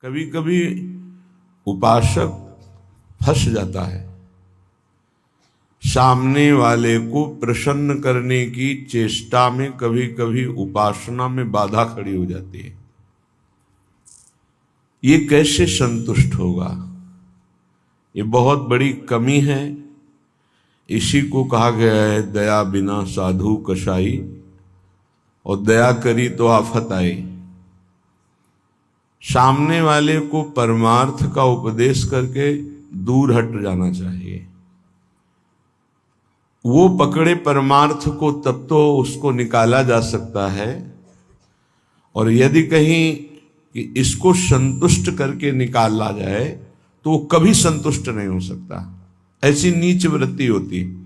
कभी कभी उपासक फंस जाता है। सामने वाले को प्रसन्न करने की चेष्टा में कभी कभी उपासना में बाधा खड़ी हो जाती है। ये कैसे संतुष्ट होगा? ये बहुत बड़ी कमी है। इसी को कहा गया है दया बिना साधु कसाई, और दया करी तो आफत आई। सामने वाले को परमार्थ का उपदेश करके दूर हट जाना चाहिए। वो पकड़े परमार्थ को तब तो उसको निकाला जा सकता है, और यदि कहीं कि इसको संतुष्ट करके निकाला जाए तो वो कभी संतुष्ट नहीं हो सकता। ऐसी नीच वृत्ति होती है।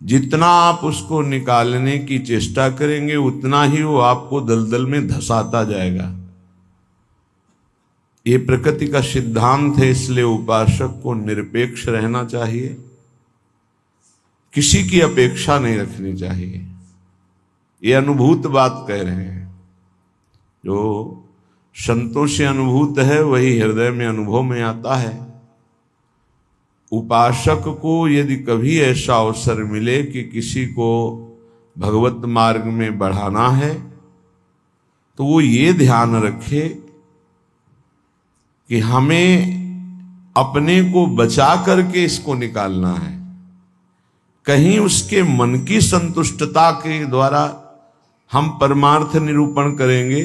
जितना आप उसको निकालने की चेष्टा करेंगे उतना ही वो आपको दलदल में धंसाता जाएगा। ये प्रकृति का सिद्धांत है, इसलिए उपासक को निरपेक्ष रहना चाहिए, किसी की अपेक्षा नहीं रखनी चाहिए। ये अनुभूत बात कह रहे हैं। जो संतों से अनुभूत है वही हृदय में अनुभव में आता है। उपासक को यदि कभी ऐसा अवसर मिले कि किसी को भगवत मार्ग में बढ़ाना है तो वो ये ध्यान रखे कि हमें अपने को बचा करके इसको निकालना है। कहीं उसके मन की संतुष्टता के द्वारा हम परमार्थ निरूपण करेंगे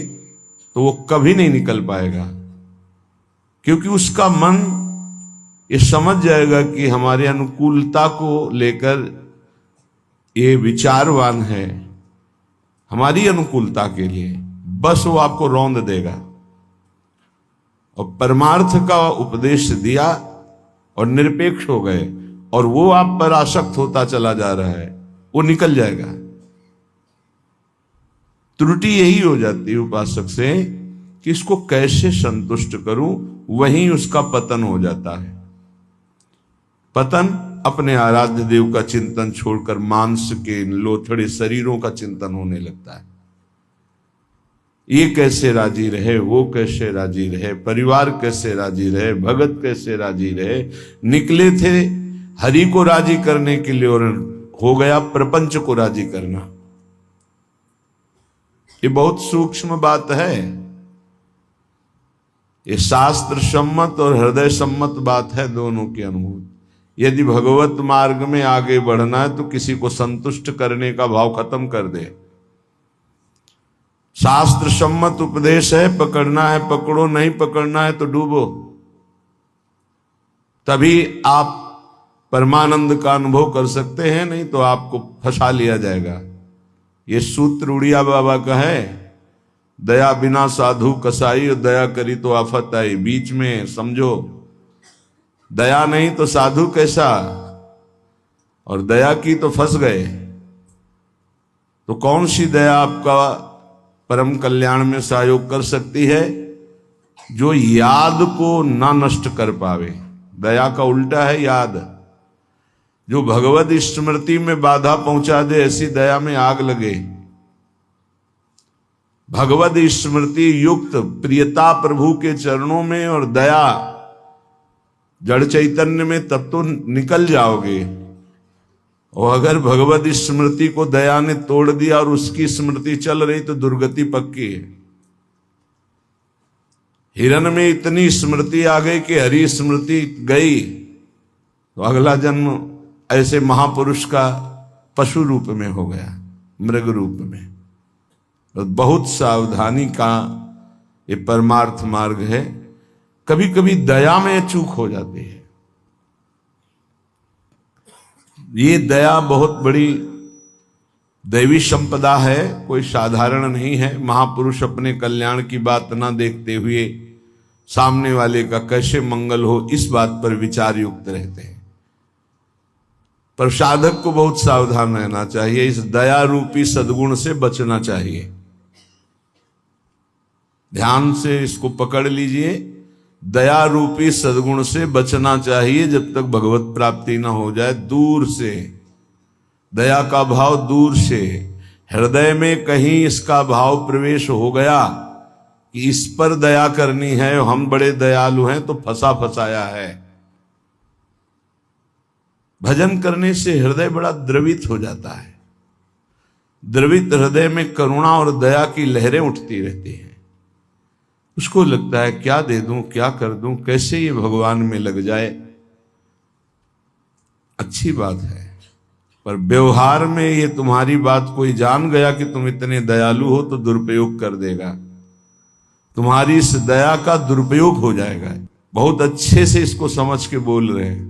तो वो कभी नहीं निकल पाएगा, क्योंकि उसका मन ये समझ जाएगा कि हमारे अनुकूलता को लेकर ये विचारवान है, हमारी अनुकूलता के लिए, बस वो आपको रौंद देगा। और परमार्थ का उपदेश दिया और निरपेक्ष हो गए और वो आप पर आसक्त होता चला जा रहा है, वो निकल जाएगा। त्रुटि यही हो जाती है उपासक से कि इसको कैसे संतुष्ट करूं, वहीं उसका पतन हो जाता है। पतन अपने आराध्य देव का चिंतन छोड़कर मांस के लोथड़े शरीरों का चिंतन होने लगता है। ये कैसे राजी रहे, वो कैसे राजी रहे, परिवार कैसे राजी रहे, भगत कैसे राजी रहे। निकले थे हरि को राजी करने के लिए और हो गया प्रपंच को राजी करना। ये बहुत सूक्ष्म बात है। ये शास्त्र सम्मत और हृदय सम्मत बात है, दोनों की अनुभूति। यदि भगवत मार्ग में आगे बढ़ना है तो किसी को संतुष्ट करने का भाव खत्म कर दे। शास्त्र सम्मत उपदेश है, पकड़ना है पकड़ो, नहीं पकड़ना है तो डूबो। तभी आप परमानंद का अनुभव कर सकते हैं, नहीं तो आपको फंसा लिया जाएगा। ये सूत्र उड़िया बाबा का है, दया बिना साधु कसाई, और दया करी तो आफत आई। बीच में समझो, दया नहीं तो साधु कैसा, और दया की तो फंस गए। तो कौन सी दया आपका परम कल्याण में सहयोग कर सकती है? जो याद को ना नष्ट कर पावे। दया का उल्टा है याद। जो भगवत स्मृति में बाधा पहुंचा दे, ऐसी दया में आग लगे। भगवत स्मृति युक्त प्रियता प्रभु के चरणों में और दया जड़ चैतन्य में, तब तो निकल जाओगे। और अगर भगवत स्मृति को दया ने तोड़ दिया और उसकी स्मृति चल रही तो दुर्गति पक्की है। हिरण में इतनी स्मृति आ गई कि हरि स्मृति गई तो अगला जन्म ऐसे महापुरुष का पशु रूप में हो गया, मृग रूप में। तो बहुत सावधानी का ये परमार्थ मार्ग है। कभी कभी दया में चूक हो जाती है। ये दया बहुत बड़ी दैवी संपदा है, कोई साधारण नहीं है। महापुरुष अपने कल्याण की बात ना देखते हुए सामने वाले का कैसे मंगल हो, इस बात पर विचार युक्त रहते हैं। पर साधक को बहुत सावधान रहना चाहिए। इस दया रूपी सद्गुण से बचना चाहिए। ध्यान से इसको पकड़ लीजिए। दया रूपी सद्गुण से बचना चाहिए जब तक भगवत प्राप्ति ना हो जाए। दूर से दया का भाव, दूर से हृदय में कहीं इसका भाव प्रवेश हो गया कि इस पर दया करनी है, हम बड़े दयालु हैं, तो फंसा फंसाया है। भजन करने से हृदय बड़ा द्रवित हो जाता है। द्रवित हृदय में करुणा और दया की लहरें उठती रहती हैं। उसको लगता है क्या दे दूं, क्या कर दूं, कैसे ये भगवान में लग जाए। अच्छी बात है, पर व्यवहार में ये तुम्हारी बात कोई जान गया कि तुम इतने दयालु हो तो दुरुपयोग कर देगा, तुम्हारी इस दया का दुरुपयोग हो जाएगा। बहुत अच्छे से इसको समझ के बोल रहे हैं।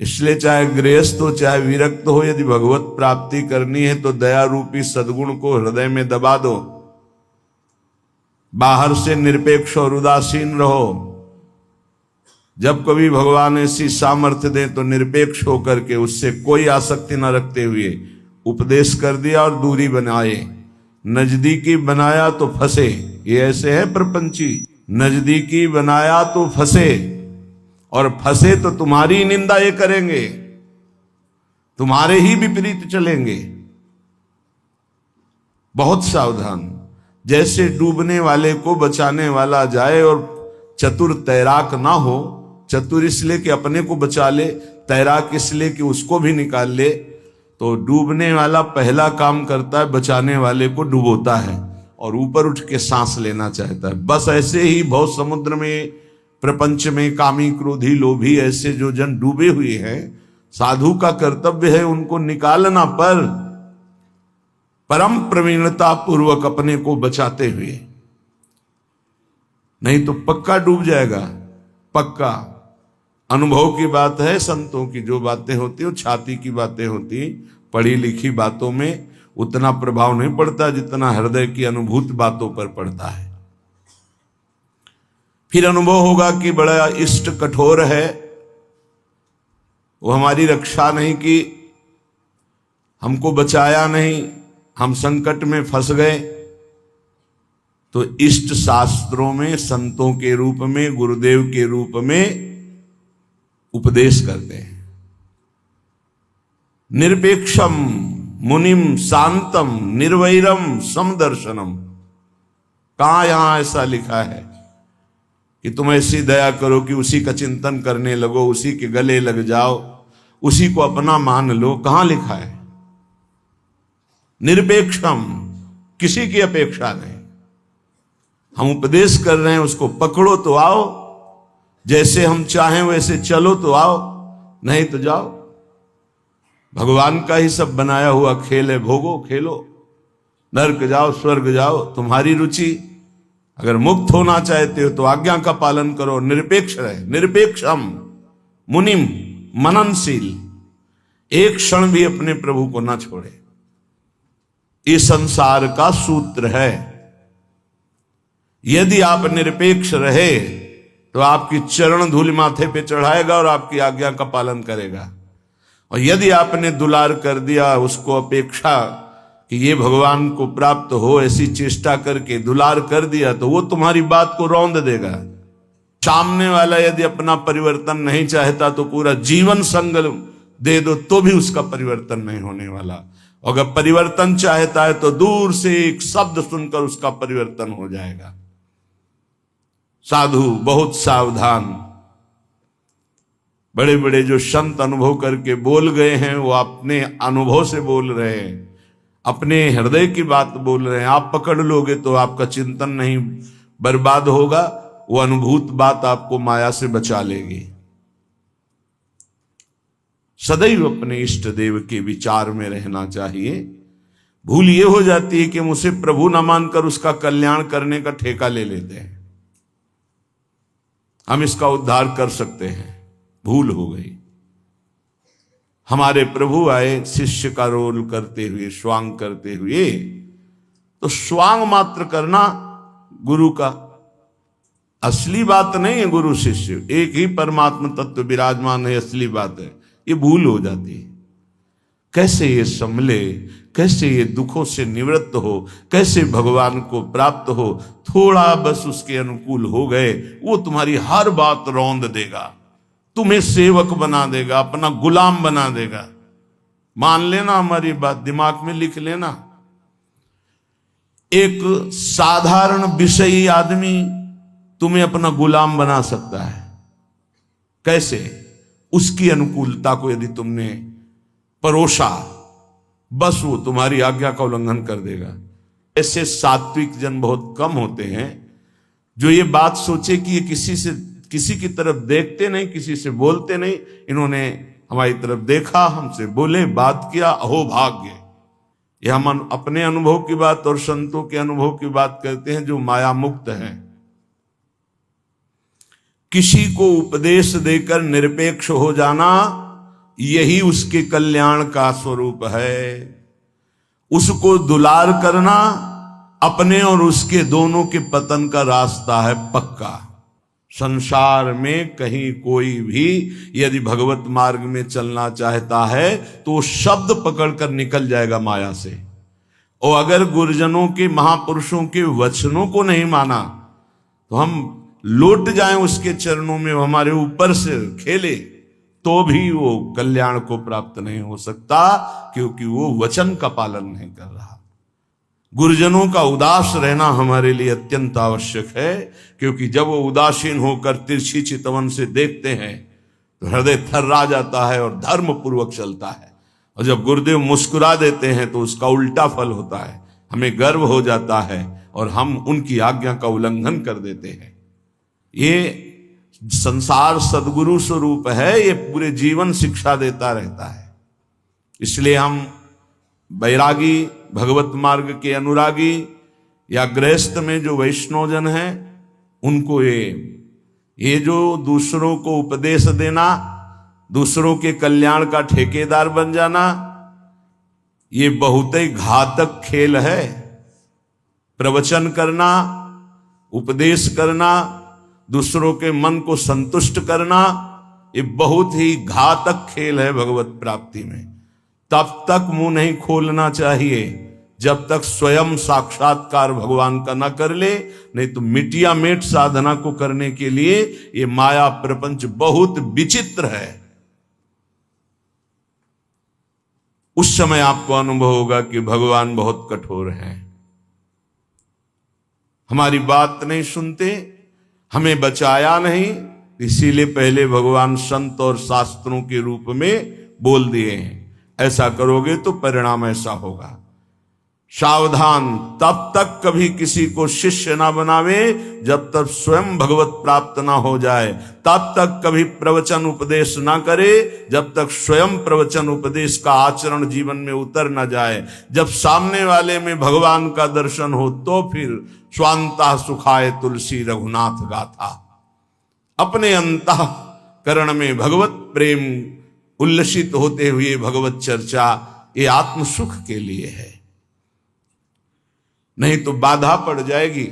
इसलिए चाहे गृहस्थ हो चाहे विरक्त हो, यदि भगवत प्राप्ति करनी है तो दया रूपी सद्गुण को हृदय में दबा दो। बाहर से निरपेक्ष और उदासीन रहो। जब कभी भगवान ऐसी सामर्थ्य दें तो निरपेक्ष होकर के उससे कोई आसक्ति न रखते हुए उपदेश कर दिया और दूरी बनाए। नजदीकी बनाया तो फंसे, ये ऐसे है प्रपंची। नजदीकी बनाया तो फंसे, और फंसे तो तुम्हारी निंदा ये करेंगे, तुम्हारे ही विपरीत चलेंगे। बहुत सावधान। जैसे डूबने वाले को बचाने वाला जाए और चतुर तैराक ना हो, चतुर इसलिए कि अपने को बचा ले, तैराक इसलिए कि उसको भी निकाल ले, तो डूबने वाला पहला काम करता है बचाने वाले को डुबोता है और ऊपर उठ के सांस लेना चाहता है। बस ऐसे ही भव समुद्र में, प्रपंच में कामी क्रोधी लोभी ऐसे जो जन डूबे हुए हैं, साधु का कर्तव्य है उनको निकालना, पर परम प्रवीणता पूर्वक अपने को बचाते हुए, नहीं तो पक्का डूब जाएगा। पक्का अनुभव की बात है। संतों की जो बातें होती वो छाती की बातें होती, पढ़ी लिखी बातों में उतना प्रभाव नहीं पड़ता जितना हृदय की अनुभूत बातों पर पड़ता है। फिर अनुभव होगा कि बड़ा इष्ट कठोर है, वो हमारी रक्षा नहीं की, हमको बचाया नहीं, हम संकट में फंस गए। तो इष्ट शास्त्रों में संतों के रूप में, गुरुदेव के रूप में उपदेश करते हैं। निरपेक्षम मुनिम शांतम निर्वैरम समदर्शनम। कहां यहां ऐसा लिखा है कि तुम ऐसी दया करो कि उसी का चिंतन करने लगो, उसी के गले लग जाओ, उसी को अपना मान लो? कहां लिखा है? निरपेक्षम, किसी की अपेक्षा नहीं। हम उपदेश कर रहे हैं, उसको पकड़ो तो आओ, जैसे हम चाहें वैसे चलो तो आओ, नहीं तो जाओ। भगवान का ही सब बनाया हुआ खेल है, भोगो खेलो, नरक जाओ स्वर्ग जाओ, तुम्हारी रुचि। अगर मुक्त होना चाहते हो तो आज्ञा का पालन करो, निरपेक्ष रहे। निरपेक्षम मुनिम, मननशील, एक क्षण भी अपने प्रभु को ना छोड़े। इस संसार का सूत्र है। यदि आप निरपेक्ष रहे तो आपकी चरण धूल माथे पे चढ़ाएगा और आपकी आज्ञा का पालन करेगा। और यदि आपने दुलार कर दिया, उसको अपेक्षा कि ये भगवान को प्राप्त हो, ऐसी चेष्टा करके दुलार कर दिया, तो वो तुम्हारी बात को रौंद देगा। सामने वाला यदि अपना परिवर्तन नहीं चाहता तो पूरा जीवन संग दे दो तो भी उसका परिवर्तन नहीं होने वाला। अगर परिवर्तन चाहता है तो दूर से एक शब्द सुनकर उसका परिवर्तन हो जाएगा। साधु बहुत सावधान। बड़े बड़े जो संत अनुभव करके बोल गए हैं, वो अपने अनुभव से बोल रहे हैं, अपने हृदय की बात बोल रहे हैं। आप पकड़ लोगे तो आपका चिंतन नहीं बर्बाद होगा, वो अनुभूत बात आपको माया से बचा लेगी। सदैव अपने इष्ट देव के विचार में रहना चाहिए। भूल ये हो जाती है कि हम उसे प्रभु न मानकर उसका कल्याण करने का ठेका ले लेते हैं, हम इसका उद्धार कर सकते हैं। भूल हो गई। हमारे प्रभु आए शिष्य का रोल करते हुए, स्वांग करते हुए, तो स्वांग मात्र करना गुरु का असली बात नहीं है। गुरु शिष्य एक ही परमात्मा तत्व विराजमान है, असली बात है। ये भूल हो जाती है। कैसे ये संभले, कैसे ये दुखों से निवृत्त हो, कैसे भगवान को प्राप्त हो। थोड़ा बस उसके अनुकूल हो गए, वो तुम्हारी हर बात रौंद देगा, तुम्हें सेवक बना देगा, अपना गुलाम बना देगा। मान लेना हमारी बात, दिमाग में लिख लेना। एक साधारण विषयी आदमी तुम्हें अपना गुलाम बना सकता है। कैसे? उसकी अनुकूलता को यदि तुमने परोसा, बस वो तुम्हारी आज्ञा का उल्लंघन कर देगा। ऐसे सात्विक जन बहुत कम होते हैं जो ये बात सोचे कि ये किसी की तरफ देखते नहीं, किसी से बोलते नहीं। इन्होंने हमारी तरफ देखा, हमसे बोले, बात किया, अहो भाग्य। ये हम अपने अनुभव की बात और संतों के अनुभव की बात करते हैं जो माया मुक्त हैं। किसी को उपदेश देकर निरपेक्ष हो जाना, यही उसके कल्याण का स्वरूप है। उसको दुलार करना अपने और उसके दोनों के पतन का रास्ता है पक्का। संसार में कहीं कोई भी यदि भगवत मार्ग में चलना चाहता है तो शब्द पकड़कर निकल जाएगा माया से। और अगर गुरुजनों के, महापुरुषों के वचनों को नहीं माना तो हम लौट जाएं उसके चरणों में, हमारे ऊपर से खेले, तो भी वो कल्याण को प्राप्त नहीं हो सकता, क्योंकि वो वचन का पालन नहीं कर रहा। गुरुजनों का उदास रहना हमारे लिए अत्यंत आवश्यक है, क्योंकि जब वो उदासीन होकर तिरछी चितवन से देखते हैं तो हृदय थर्रा जाता है और धर्म पूर्वक चलता है। और जब गुरुदेव मुस्कुरा देते हैं तो उसका उल्टा फल होता है, हमें गर्व हो जाता है और हम उनकी आज्ञा का उल्लंघन कर देते हैं। ये संसार सद्गुरु स्वरूप है, ये पूरे जीवन शिक्षा देता रहता है। इसलिए हम बैरागी, भगवत मार्ग के अनुरागी या गृहस्थ में जो वैष्णवजन हैं, उनको ये जो दूसरों को उपदेश देना, दूसरों के कल्याण का ठेकेदार बन जाना, ये बहुत ही घातक खेल है। प्रवचन करना, उपदेश करना, दूसरों के मन को संतुष्ट करना, ये बहुत ही घातक खेल है भगवत प्राप्ति में। तब तक मुंह नहीं खोलना चाहिए जब तक स्वयं साक्षात्कार भगवान का न कर ले, नहीं तो मिटिया मेट साधना को करने के लिए ये माया प्रपंच बहुत विचित्र है। उस समय आपको अनुभव होगा कि भगवान बहुत कठोर हैं, हमारी बात नहीं सुनते, हमें बचाया नहीं, इसीलिए पहले भगवान संत और शास्त्रों के रूप में बोल दिए हैं, ऐसा करोगे तो परिणाम ऐसा होगा। सावधान, तब तक कभी किसी को शिष्य ना बनावे जब तक स्वयं भगवत प्राप्त ना हो जाए। तब तक कभी प्रवचन उपदेश ना करे जब तक स्वयं प्रवचन उपदेश का आचरण जीवन में उतर ना जाए। जब सामने वाले में भगवान का दर्शन हो तो फिर स्वांता सुखाए तुलसी रघुनाथ गाथा। अपने अंतःकरण में भगवत प्रेम उल्लसित होते हुए भगवत चर्चा, ये आत्म सुख के लिए है। नहीं तो बाधा पड़ जाएगी,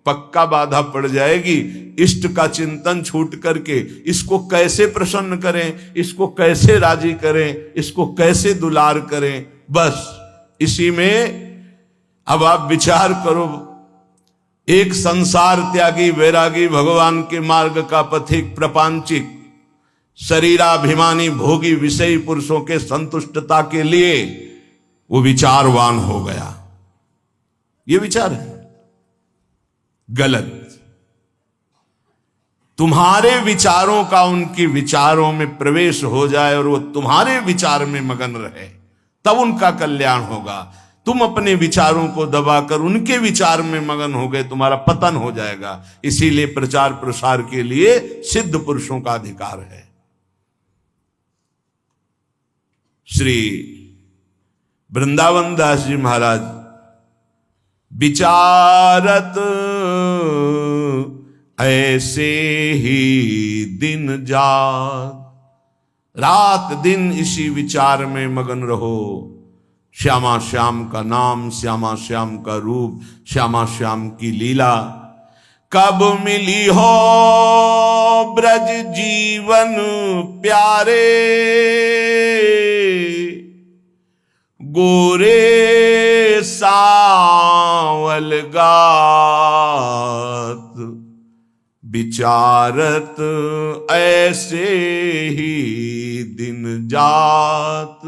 पक्का बाधा पड़ जाएगी। इष्ट का चिंतन छूट करके इसको कैसे प्रसन्न करें, इसको कैसे राजी करें, इसको कैसे दुलार करें, बस इसी में अब आप विचार करो। एक संसार त्यागी वैरागी भगवान के मार्ग का पथिक प्रपंचिक शरीराभिमानी भोगी विषयी पुरुषों के संतुष्टता के लिए वो विचारवान हो गया। ये विचार है गलत। तुम्हारे विचारों का उनके विचारों में प्रवेश हो जाए और वो तुम्हारे विचार में मगन रहे, तब उनका कल्याण होगा। तुम अपने विचारों को दबाकर उनके विचार में मगन हो गए, तुम्हारा पतन हो जाएगा। इसीलिए प्रचार प्रसार के लिए सिद्ध पुरुषों का अधिकार है। श्री वृंदावन दास जी महाराज विचारत ऐसे ही दिन रात दिन इसी विचार में मगन रहो। श्यामा श्याम का नाम, श्यामा श्याम का रूप, श्यामा श्याम की लीला। कब मिली हो ब्रज जीवन प्यारे, गोरे सावल गात, विचारत ऐसे ही दिन जात।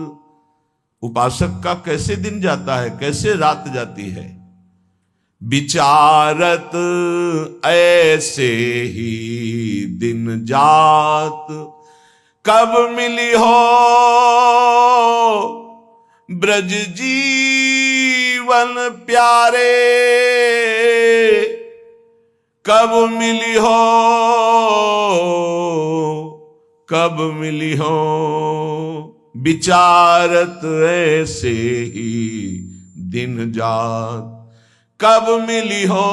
उपासक का कैसे दिन जाता है, कैसे रात जाती है। विचारत ऐसे ही दिन जात, कब मिली हो ब्रज जीवन प्यारे, कब मिली हो, कब मिली हो, विचारत ऐसे ही दिन जात, कब मिली हो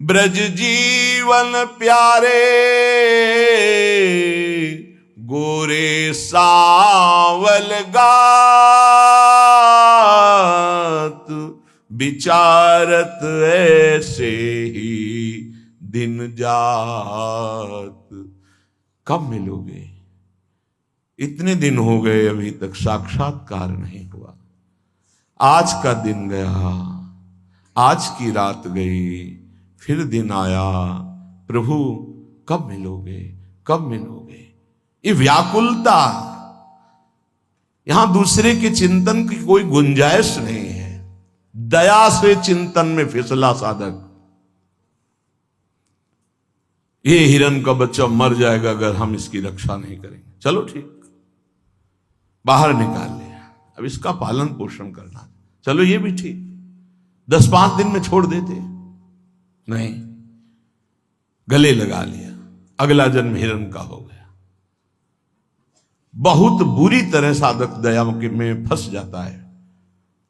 ब्रज जीवन प्यारे, गोरे सावल गात, विचारत ऐसे ही दिन जात। कब मिलोगे? इतने दिन हो गए अभी तक साक्षात्कार नहीं हुआ। आज का दिन गया, आज की रात गई, फिर दिन आया, प्रभु कब मिलोगे, कब मिलोगे? ये व्याकुलता, यहां दूसरे के चिंतन की कोई गुंजाइश नहीं है। दया से चिंतन में फिसला साधक, ये हिरण का बच्चा मर जाएगा अगर हम इसकी रक्षा नहीं करेंगे, चलो ठीक, बाहर निकाल लिया, अब इसका पालन पोषण करना, चलो ये भी ठीक, 10-5 दिन में छोड़ देते, नहीं, गले लगा लिया, अगला जन्म हिरण का हो गया। बहुत बुरी तरह साधक दया में फंस जाता है,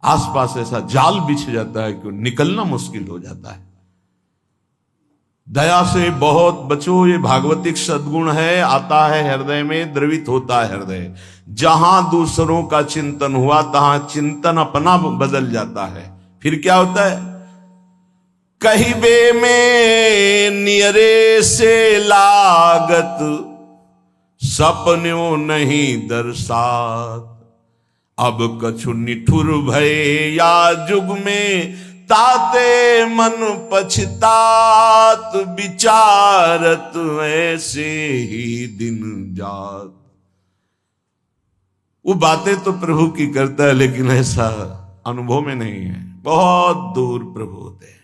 आसपास ऐसा जाल बिछ जाता है कि निकलना मुश्किल हो जाता है। दया से बहुत बचो, ये भागवतिक सद्गुण है, आता है हृदय में, द्रवित होता है हृदय। जहां दूसरों का चिंतन हुआ तहां चिंतन अपना बदल जाता है। फिर क्या होता है? कहिबे में नियरे से लागत, सपन्यों नहीं दर्शात, अब कछु निठुर भय या जुग में, ताते मन पछतात, विचारत ऐसे ही दिन जात। वो बातें तो प्रभु की करता है, लेकिन ऐसा अनुभव में नहीं है, बहुत दूर प्रभु होते हैं।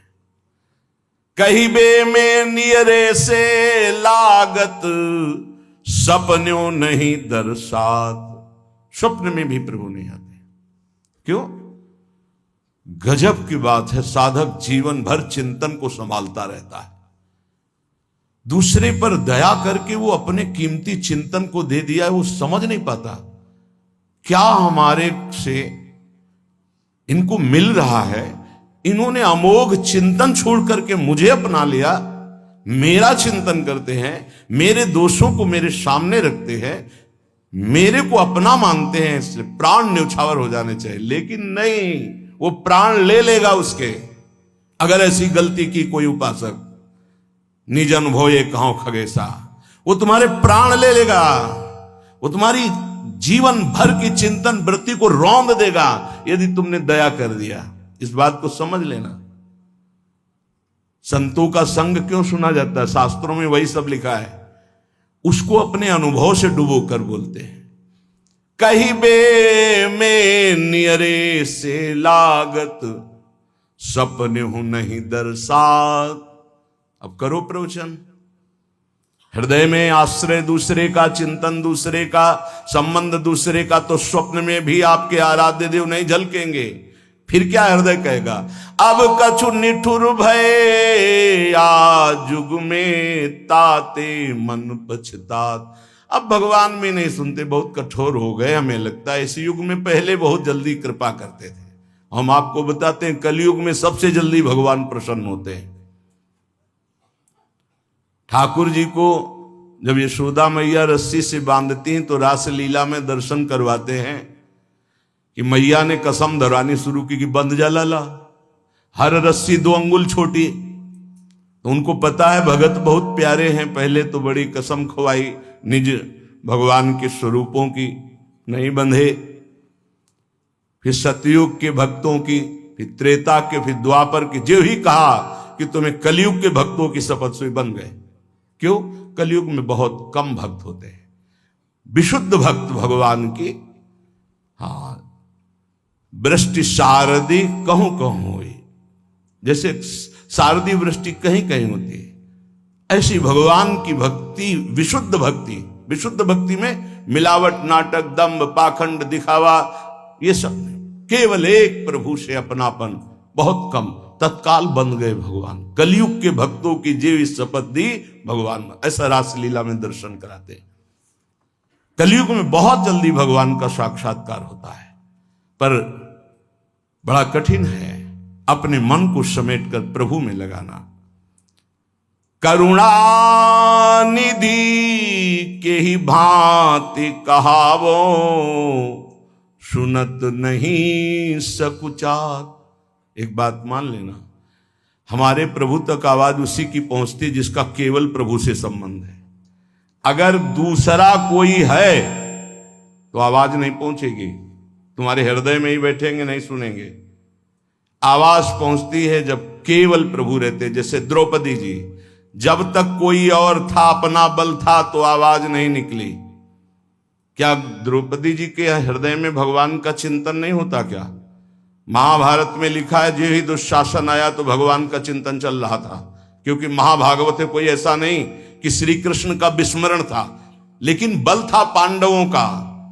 कहिबे में नियरे से लागत, सपन्यों नहीं दर्शात, स्वप्न में भी प्रभु नहीं आते। क्यों? गजब की बात है, साधक जीवन भर चिंतन को संभालता रहता है, दूसरे पर दया करके वो अपने कीमती चिंतन को दे दिया है, वो समझ नहीं पाता क्या हमारे से इनको मिल रहा है। इन्होंने अमोघ चिंतन छोड़ करके मुझे अपना लिया, मेरा चिंतन करते हैं, मेरे दोषों को मेरे सामने रखते हैं, मेरे को अपना मानते हैं, इसलिए प्राण न्यौछावर हो जाने चाहिए। लेकिन नहीं, वो प्राण ले लेगा उसके, अगर ऐसी गलती की कोई उपासक। निज अनुभव ये कहो खगेसा, वो तुम्हारे प्राण ले लेगा, वो तुम्हारी जीवन भर की चिंतन वृत्ति को रौंद देगा यदि तुमने दया कर दिया। इस बात को समझ लेना। संतों का संग क्यों सुना जाता है? शास्त्रों में वही सब लिखा है, उसको अपने अनुभव से डुबो कर बोलते हैं। कहिबे में नियरे से लागत, सपने हूं नहीं दर्शात। अब करो प्रवचन। हृदय में आश्रय दूसरे का, चिंतन दूसरे का, संबंध दूसरे का, तो स्वप्न में भी आपके आराध्य देव नहीं झलकेंगे। फिर क्या हृदय कहेगा? अब कछु निठुर भय आ जुग में, ताते मन पछतात। अब भगवान भी नहीं सुनते, बहुत कठोर हो गए, हमें लगता है। इस युग में पहले बहुत जल्दी कृपा करते थे। हम आपको बताते हैं, कलयुग में सबसे जल्दी भगवान प्रसन्न होते हैं। ठाकुर जी को जब यशोदा मैया रस्सी से बांधती हैं तो रासलीला में दर्शन करवाते हैं कि मैया ने कसम धरवानी शुरू की कि बंध जा लाला, हर रस्सी 2 अंगुल छोटी। तो उनको पता है भगत बहुत प्यारे हैं, पहले तो बड़ी कसम खवाई निज भगवान के स्वरूपों की, नहीं बंधे। फिर सतयुग के भक्तों की, फिर त्रेता के, फिर द्वापर की, जो ही कहा कि तुम्हें कलयुग के भक्तों की शपथ से बन गए। क्यों? कलयुग में बहुत कम भक्त होते हैं, विशुद्ध भक्त भगवान की। हाँ, वृष्टि शारदी कहूं कहूं हुई, जैसे शारदीय वृष्टि कहीं कहीं होती है, ऐसी भगवान की भक्ति विशुद्ध भक्ति। विशुद्ध भक्ति में मिलावट, नाटक, दंभ, पाखंड, दिखावा, ये सब नहीं। केवल एक प्रभु से अपनापन, बहुत कम, तत्काल बन गए भगवान। कलयुग के भक्तों की जीव शपथ दी भगवान, ऐसा रासलीला में दर्शन कराते। कलयुग में बहुत जल्दी भगवान का साक्षात्कार होता है, पर बड़ा कठिन है अपने मन को समेटकर प्रभु में लगाना। करुणा निधि के ही भांति कहावो, सुनत नहीं सकुचार। एक बात मान लेना, हमारे प्रभु तक आवाज उसी की पहुंचती जिसका केवल प्रभु से संबंध है। अगर दूसरा कोई है तो आवाज नहीं पहुंचेगी, तुम्हारे हृदय में ही बैठेंगे, नहीं सुनेंगे। आवाज पहुंचती है जब केवल प्रभु रहते। जैसे द्रौपदी जी, जब तक कोई और था, अपना बल था, तो आवाज नहीं निकली। क्या द्रौपदी जी के हृदय में भगवान का चिंतन नहीं होता क्या? महाभारत में लिखा है, जो ही दुशासन आया तो भगवान का चिंतन चल रहा था, क्योंकि महाभागवत कोई ऐसा नहीं कि श्री कृष्ण का विस्मरण था, लेकिन बल था पांडवों का,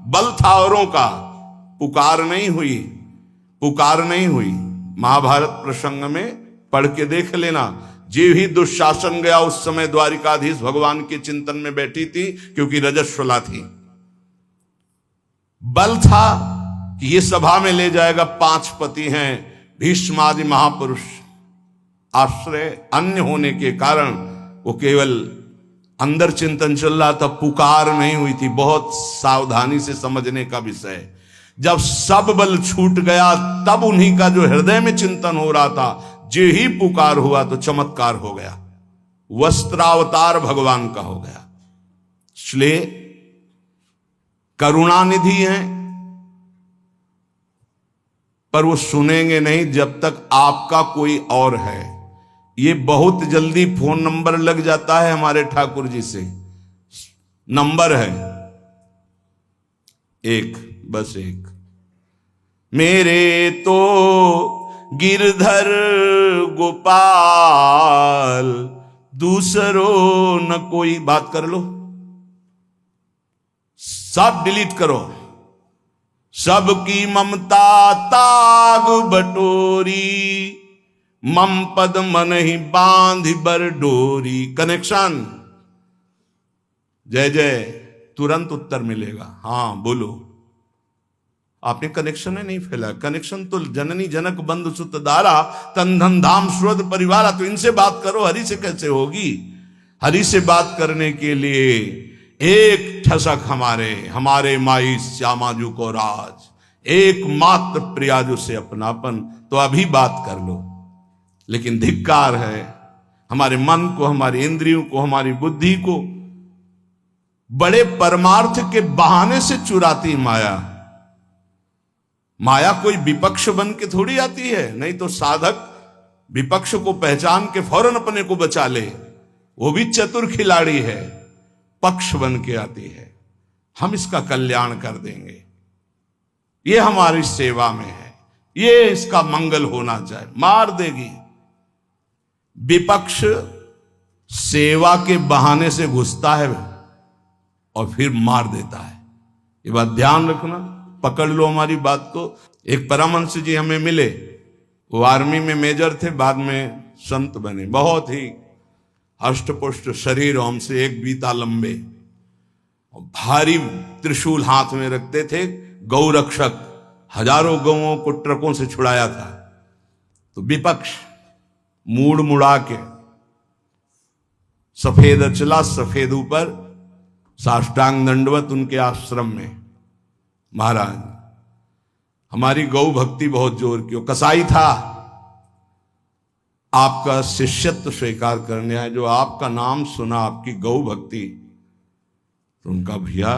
बल था औरों का, पुकार नहीं हुई, पुकार नहीं हुई। महाभारत प्रसंग में पढ़ के देख लेना, जो ही दुशासन गया उस समय द्वारिकाधीश भगवान के चिंतन में बैठी थी, क्योंकि रजस्वला थी। बल था कि ये सभा में ले जाएगा, 5 पति हैं, भीष्म आदि महापुरुष, आश्रय अन्य होने के कारण वो केवल अंदर चिंतन चल रहा था, पुकार नहीं हुई थी। बहुत सावधानी से समझने का विषय। जब सब बल छूट गया तब उन्हीं का जो हृदय में चिंतन हो रहा था, जो ही पुकार हुआ तो चमत्कार हो गया, वस्त्रावतार भगवान का हो गया। इसलिए करुणानिधि हैं, पर वो सुनेंगे नहीं जब तक आपका कोई और है। ये बहुत जल्दी फोन नंबर लग जाता है हमारे ठाकुर जी से। नंबर है एक, बस एक। मेरे तो गिरधर गोपाल, दूसरों न कोई। बात कर लो, सब डिलीट करो। सबकी ममता ताग बटोरी, मम पद मन ही बांध बर डोरी। कनेक्शन, जय जय, तुरंत उत्तर मिलेगा। हाँ बोलो, आपने कनेक्शन नहीं फैला। कनेक्शन तो जननी जनक बंधु सुत दारा, तन धन धाम श्रोत परिवारा। तो इनसे बात करो, हरि से कैसे होगी? हरि से बात करने के लिए एक ठसक हमारे माई श्यामाजू को राज, एकमात्र प्रियाजू से अपनापन। तो अभी बात कर लो। लेकिन धिक्कार है हमारे मन को, हमारी इंद्रियों को, हमारी बुद्धि को बड़े परमार्थ के बहाने से चुराती माया। माया कोई विपक्ष बन के थोड़ी आती है, नहीं तो साधक विपक्ष को पहचान के फौरन अपने को बचा ले, वो भी चतुर खिलाड़ी है। पक्ष बन के आती है, हम इसका कल्याण कर देंगे, ये हमारी सेवा में है, ये इसका मंगल होना चाहिए। मार देगी। विपक्ष सेवा के बहाने से घुसता है और फिर मार देता है। ये बात ध्यान रखना, पकड़ लो हमारी बात को। एक परमहंस जी हमें मिले, वो आर्मी में मेजर थे, बाद में संत बने। बहुत ही हष्टपुष्ट शरीर, हमसे एक बीता लंबे, भारी त्रिशूल हाथ में रखते थे। गौ रक्षक, हजारों गौओं को ट्रकों से छुड़ाया था। तो विपक्ष मूड मुड़ा के सफेद अचला, सफेद ऊपर, साष्टांग दंडवत उनके आश्रम में। महाराज हमारी गौ भक्ति बहुत जोर की। कसाई था, आपका शिष्यत्व स्वीकार करने आए, जो आपका नाम सुना, आपकी गौ भक्ति, तो उनका भैया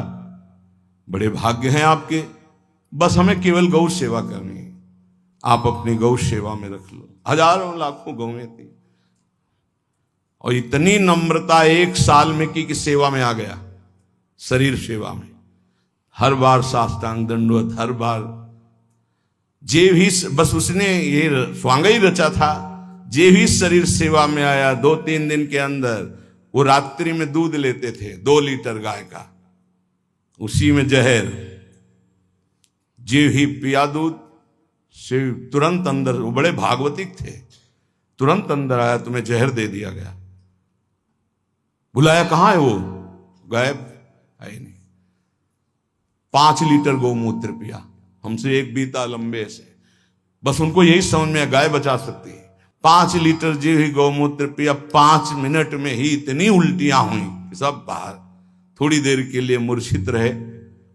बड़े भाग्य हैं आपके, बस हमें केवल गौ सेवा करनी है, आप अपनी गौ सेवा में रख लो। हजारों लाखों गौएं थी और इतनी नम्रता 1 साल में की कि सेवा में आ गया, शरीर सेवा में। हर बार साष्टांग दंडवत, हर बार जे भी, बस उसने ये स्वांग ही रचा था। जे भी शरीर सेवा में आया 2-3 दिन के अंदर वो रात्रि में दूध लेते थे 2 लीटर गाय का, उसी में जहर, जे ही पिया दूध से तुरंत अंदर, वो बड़े भागवतिक थे, तुरंत अंदर आया, तुम्हें जहर दे दिया गया। बुलाया, कहां है वो? गायब, है ही नहीं। 5 लीटर गौमूत्र पिया, हमसे एक बीता लंबे से, बस उनको यही समझ में गाय बचा सकती है। 5 लीटर जी हुई गौमूत्र पिया, 5 मिनट में ही इतनी उल्टियां हुई कि सब बाहर। थोड़ी देर के लिए मूर्छित रहे,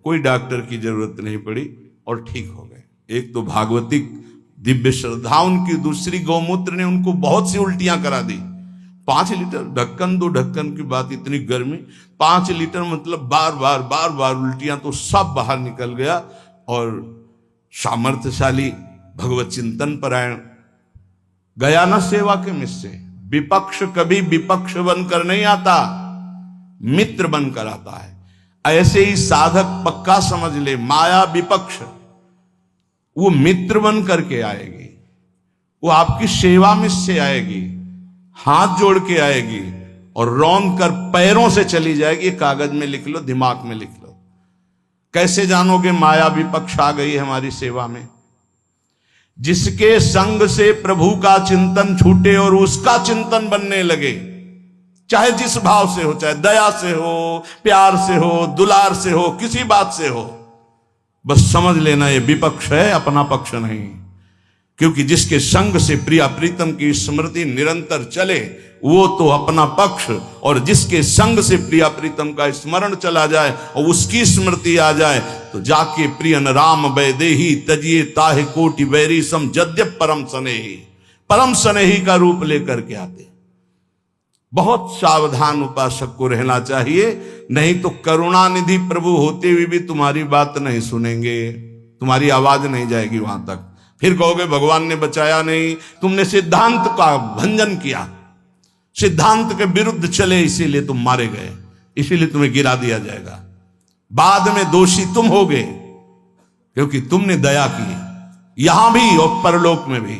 कोई डॉक्टर की जरूरत नहीं पड़ी और ठीक हो गए। एक तो भागवतिक दिव्य श्रद्धा उनकी, दूसरी गौमूत्र ने उनको बहुत सी उल्टियां करा दी। 5 लीटर, ढक्कन 2 ढक्कन की बात, इतनी गर्मी, 5 लीटर मतलब बार बार उल्टियां, तो सब बाहर निकल गया। और सामर्थ्यशाली भगवत चिंतन परायण गया न सेवा के मिस से। विपक्ष कभी विपक्ष बनकर नहीं आता, मित्र बनकर आता है। ऐसे ही साधक पक्का समझ ले, माया विपक्ष, वो मित्र बन करके आएगी, वो आपकी सेवा में से आएगी, हाथ जोड़ के आएगी और रौंद कर पैरों से चली जाएगी। कागज में लिख लो, दिमाग में लिख लो। कैसे जानोगे माया विपक्ष आ गई है हमारी सेवा में? जिसके संग से प्रभु का चिंतन छूटे और उसका चिंतन बनने लगे, चाहे जिस भाव से हो, चाहे दया से हो, प्यार से हो, दुलार से हो, किसी बात से हो, बस समझ लेना ये विपक्ष है, अपना पक्ष नहीं। क्योंकि जिसके संग से प्रिया प्रीतम की स्मृति निरंतर चले वो तो अपना पक्ष, और जिसके संग से प्रिया प्रीतम का स्मरण चला जाए और उसकी स्मृति आ जाए तो जाके प्रियन राम वैदेही तजिए ताहे कोटि वैरी सम जद्यप परम स्नेही, परम स्नेही का रूप लेकर के आते। बहुत सावधान उपासक को रहना चाहिए, नहीं तो करुणानिधि प्रभु होते हुए भी तुम्हारी बात नहीं सुनेंगे, तुम्हारी आवाज नहीं जाएगी वहां तक। फिर कहोगे भगवान ने बचाया नहीं, तुमने सिद्धांत का भंजन किया, सिद्धांत के विरुद्ध चले, इसीलिए तुम मारे गए, इसीलिए तुम्हें गिरा दिया जाएगा। बाद में दोषी तुम होगे क्योंकि तुमने दया की, यहां भी और परलोक में भी।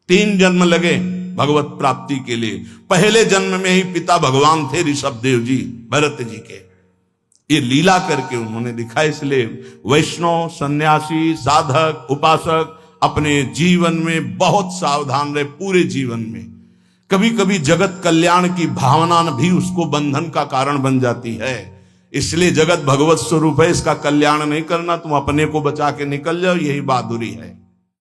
3 जन्म लगे भगवत प्राप्ति के लिए। पहले जन्म में ही पिता भगवान थे ऋषभ देव जी, भरत जी के। ये लीला करके उन्होंने दिखा। इसलिए वैष्णव, सन्यासी, साधक, उपासक अपने जीवन में बहुत सावधान रहे। पूरे जीवन में कभी कभी जगत कल्याण की भावना भी उसको बंधन का कारण बन जाती है। इसलिए जगत भगवत स्वरूप है, इसका कल्याण नहीं करना, तुम अपने को बचा के निकल जाओ, यही बहादुरी है।